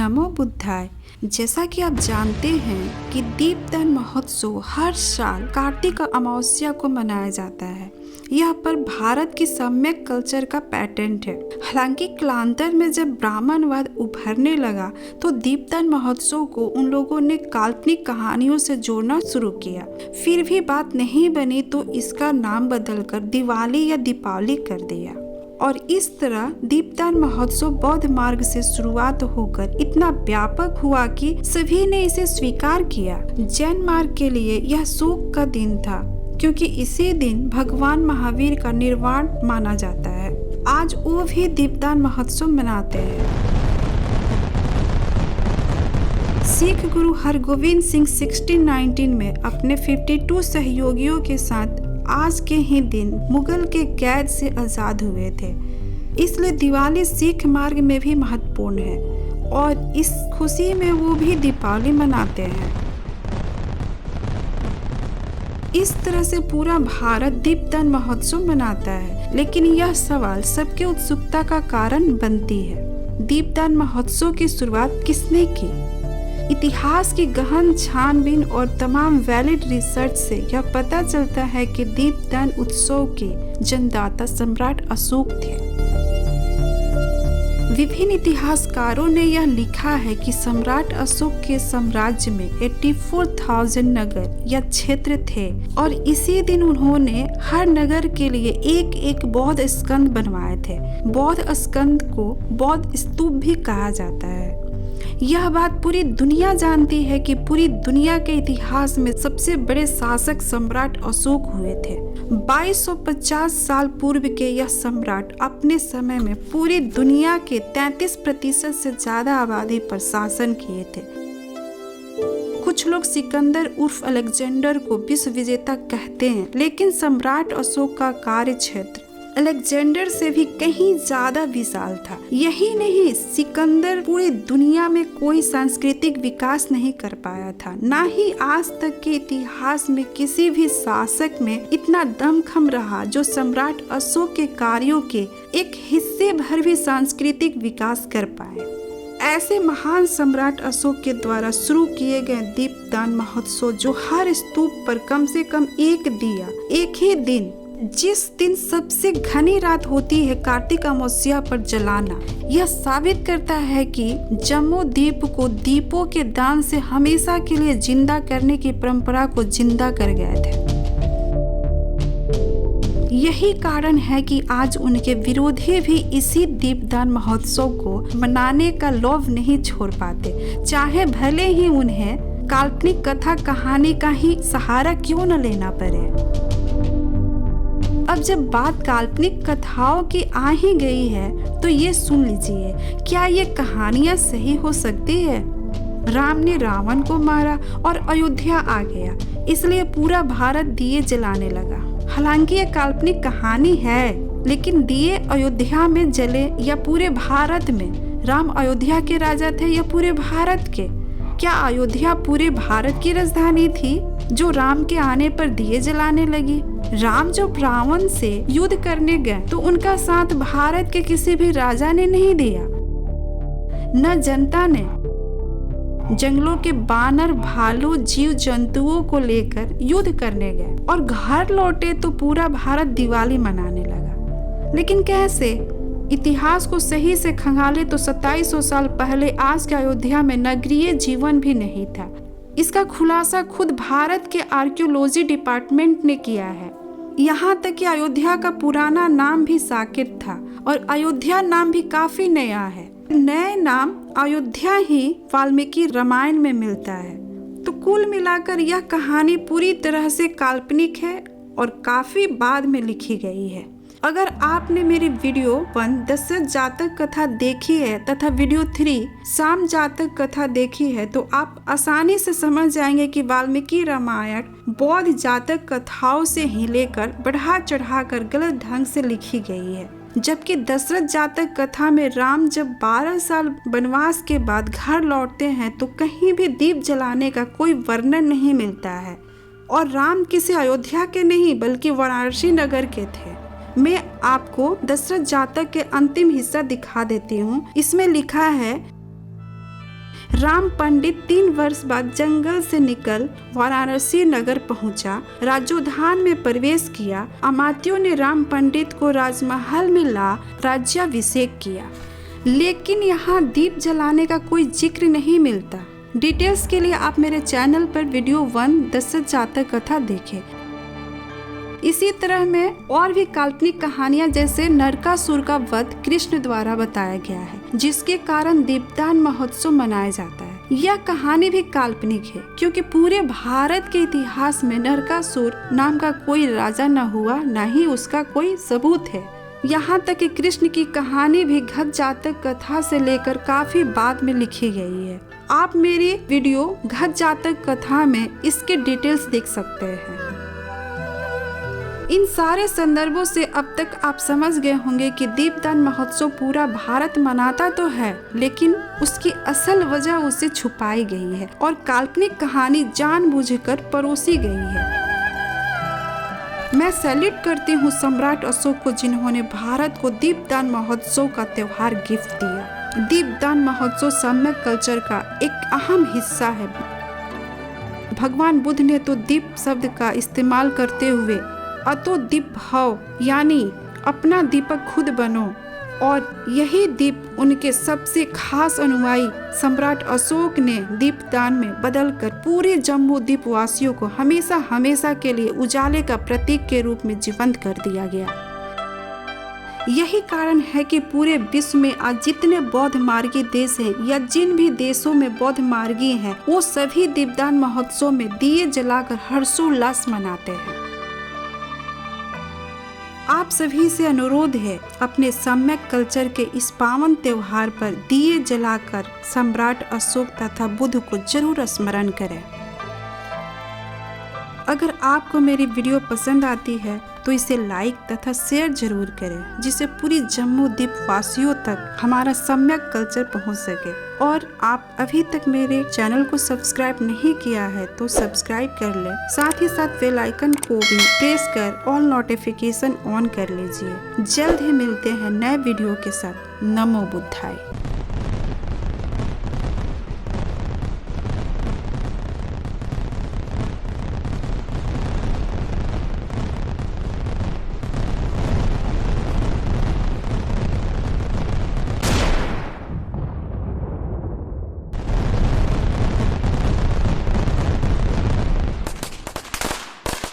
नमो बुद्धाय। जैसा कि आप जानते हैं कि दीपदान महोत्सव हर साल कार्तिक अमावस्या को मनाया जाता है। यह पर भारत की सम्यक कल्चर का पैटर्न है। हालांकि कालांतर में जब ब्राह्मणवाद उभरने लगा तो दीपदान महोत्सव को उन लोगों ने काल्पनिक कहानियों से जोड़ना शुरू किया। फिर भी बात नहीं बनी तो इसका नाम बदलकर दिवाली या दीपावली कर दिया और इस तरह दीपदान महोत्सव बौद्ध मार्ग से शुरुआत होकर इतना व्यापक हुआ कि सभी ने इसे स्वीकार किया। जैन मार्ग के लिए यह शोक का दिन था क्योंकि इसी दिन भगवान महावीर का निर्वाण माना जाता है। आज वो भी दीपदान महोत्सव मनाते हैं। सिख गुरु हरगोविंद सिंह 1619 में अपने 52 सहयोगियों के साथ आज के ही दिन मुगल के कैद से आज़ाद हुए थे। इसलिए दिवाली सिख मार्ग में भी महत्वपूर्ण है और इस खुशी में वो भी दीपावली मनाते हैं। इस तरह से पूरा भारत दीपदान महोत्सव मनाता है। लेकिन यह सवाल सबके उत्सुकता का कारण बनती है, दीपदान महोत्सव की शुरुआत किसने की? इतिहास की गहन छानबीन और तमाम वैलिड रिसर्च से यह पता चलता है कि दीपदान उत्सव के जन्मदाता सम्राट अशोक थे। विभिन्न इतिहासकारों ने यह लिखा है कि सम्राट अशोक के साम्राज्य में 84,000 नगर या क्षेत्र थे और इसी दिन उन्होंने हर नगर के लिए एक एक बौद्ध स्कंद बनवाए थे। बौद्ध स्कंद को बौद्ध स्तूप भी कहा जाता है। यह बात पूरी दुनिया जानती है कि पूरी दुनिया के इतिहास में सबसे बड़े शासक सम्राट अशोक हुए थे। 2250 साल पूर्व के यह सम्राट अपने समय में पूरी दुनिया के 33% से ज्यादा आबादी पर शासन किए थे। कुछ लोग सिकंदर उर्फ अलेक्जेंडर को विश्व विजेता कहते हैं, लेकिन सम्राट अशोक का कार्य क्षेत्र अलेक्जेंडर से भी कहीं ज्यादा विशाल था। यही नहीं, सिकंदर पूरी दुनिया में कोई सांस्कृतिक विकास नहीं कर पाया था। ना ही आज तक के इतिहास में किसी भी शासक में इतना दमखम रहा जो सम्राट अशोक के कार्यों के एक हिस्से भर भी सांस्कृतिक विकास कर पाए। ऐसे महान सम्राट अशोक के द्वारा शुरू किए गए दीपदान महोत्सव जो हर स्तूप पर कम से कम एक दिया एक ही दिन, जिस दिन सबसे घनी रात होती है, कार्तिक अमावस्या पर जलाना, यह साबित करता है कि जम्मू द्वीप को दीपों के दान से हमेशा के लिए जिंदा करने की परंपरा को जिंदा कर गए थे। यही कारण है कि आज उनके विरोधी भी इसी दीपदान महोत्सव को मनाने का लोभ नहीं छोड़ पाते, चाहे भले ही उन्हें काल्पनिक कथा कहानी का ही सहारा क्यों न लेना पड़े। अब जब बात काल्पनिक कथाओं की आ ही गई है तो ये सुन लीजिए, क्या ये कहानियां सही हो सकती है? राम ने रावण को मारा और अयोध्या आ गया, इसलिए पूरा भारत दिए जलाने लगा। हालांकि ये काल्पनिक कहानी है, लेकिन दिए अयोध्या में जले या पूरे भारत में? राम अयोध्या के राजा थे या पूरे भारत के? क्या अयोध्या पूरे भारत की राजधानी थी जो राम के आने पर दिए जलाने लगी? राम जब रावण से युद्ध करने गए तो उनका साथ भारत के किसी भी राजा ने नहीं दिया। न जनता ने। जंगलों के बानर, भालू, जीव जंतुओं को लेकर युद्ध करने गए और घर लौटे तो पूरा भारत दिवाली मनाने लगा। लेकिन कैसे? इतिहास को सही से खंगाले तो 2700 साल पहले आज के अयोध्या में नगरीय जीवन भी नहीं था। इसका खुलासा खुद भारत के आर्कियोलॉजी डिपार्टमेंट ने किया है। यहाँ तक कि अयोध्या का पुराना नाम भी साकेत था और अयोध्या नाम भी काफी नया है। नए नाम अयोध्या ही वाल्मीकि रामायण में मिलता है। तो कुल मिलाकर यह कहानी पूरी तरह से काल्पनिक है और काफी बाद में लिखी गई है। अगर आपने मेरी वीडियो 1 दशरथ जातक कथा देखी है तथा वीडियो 3 शाम जातक कथा देखी है तो आप आसानी से समझ जाएंगे कि वाल्मीकि रामायण बौद्ध जातक कथाओं से ही लेकर बढ़ा चढ़ा कर गलत ढंग से लिखी गई है। जबकि दशरथ जातक कथा में राम जब 12 साल वनवास के बाद घर लौटते हैं तो कहीं भी दीप जलाने का कोई वर्णन नहीं मिलता है और राम किसी अयोध्या के नहीं बल्कि वाराणसी नगर के थे। मैं आपको दशरथ जातक के अंतिम हिस्सा दिखा देती हूँ। इसमें लिखा है, राम पंडित 3 वर्ष बाद जंगल से निकल वाराणसी नगर पहुंचा, राजोद्यान में प्रवेश किया। अमात्यों ने राम पंडित को राजमहल में ला राज्याभिषेक किया, लेकिन यहाँ दीप जलाने का कोई जिक्र नहीं मिलता। डिटेल्स के लिए आप मेरे चैनल पर वीडियो 1 दशरथ जातक कथा देखें। इसी तरह में और भी काल्पनिक कहानियां जैसे नरकासुर का वध कृष्ण द्वारा बताया गया है, जिसके कारण दीपदान महोत्सव मनाया जाता है। यह कहानी भी काल्पनिक है क्योंकि पूरे भारत के इतिहास में नरकासुर नाम का कोई राजा न हुआ, न ही उसका कोई सबूत है। यहाँ तक कि कृष्ण की कहानी भी घट जातक कथा से लेकर काफी बाद में लिखी गई है। आप मेरी वीडियो घट जातक कथा में इसके डिटेल्स देख सकते हैं। इन सारे संदर्भों से अब तक आप समझ गए होंगे कि दीपदान महोत्सव पूरा भारत मनाता तो है, लेकिन उसकी असल वजह उसे छुपाई गई है और काल्पनिक कहानी जानबूझकर परोसी गई है। मैं सैल्यूट करती हूँ सम्राट अशोक को, जिन्होंने भारत को दीपदान महोत्सव का त्योहार गिफ्ट दिया। दीपदान महोत्सव सम्यक कल्चर का एक अहम हिस्सा है। भगवान बुद्ध ने तो दीप शब्द का इस्तेमाल करते हुए अतो दीप भाव यानी अपना दीपक खुद बनो, और यही दीप उनके सबसे खास अनुयायी सम्राट अशोक ने दीपदान में बदलकर पूरे जम्मू द्वीप वासियों को हमेशा हमेशा के लिए उजाले का प्रतीक के रूप में जीवंत कर दिया गया। यही कारण है कि पूरे विश्व में आज जितने बौद्ध मार्गी देश हैं या जिन भी देशों में बौद्ध मार्गी हैं, वो सभी दीपदान महोत्सव में दिए जलाकर हर्षोल्लास मनाते हैं। आप सभी से अनुरोध है, अपने सम्यक कल्चर के इस पावन त्योहार पर दिए जलाकर सम्राट अशोक तथा बुद्ध को जरूर स्मरण करें। अगर आपको मेरी वीडियो पसंद आती है तो इसे लाइक तथा शेयर जरूर करें, जिससे पूरी जम्मू द्वीप वासियों तक हमारा सम्यक कल्चर पहुंच सके। और आप अभी तक मेरे चैनल को सब्सक्राइब नहीं किया है तो सब्सक्राइब कर लें, साथ ही साथ बेल आइकन को भी प्रेस कर ऑल नोटिफिकेशन ऑन कर लीजिए। जल्द ही मिलते हैं नए वीडियो के साथ। नमो बुद्धाय।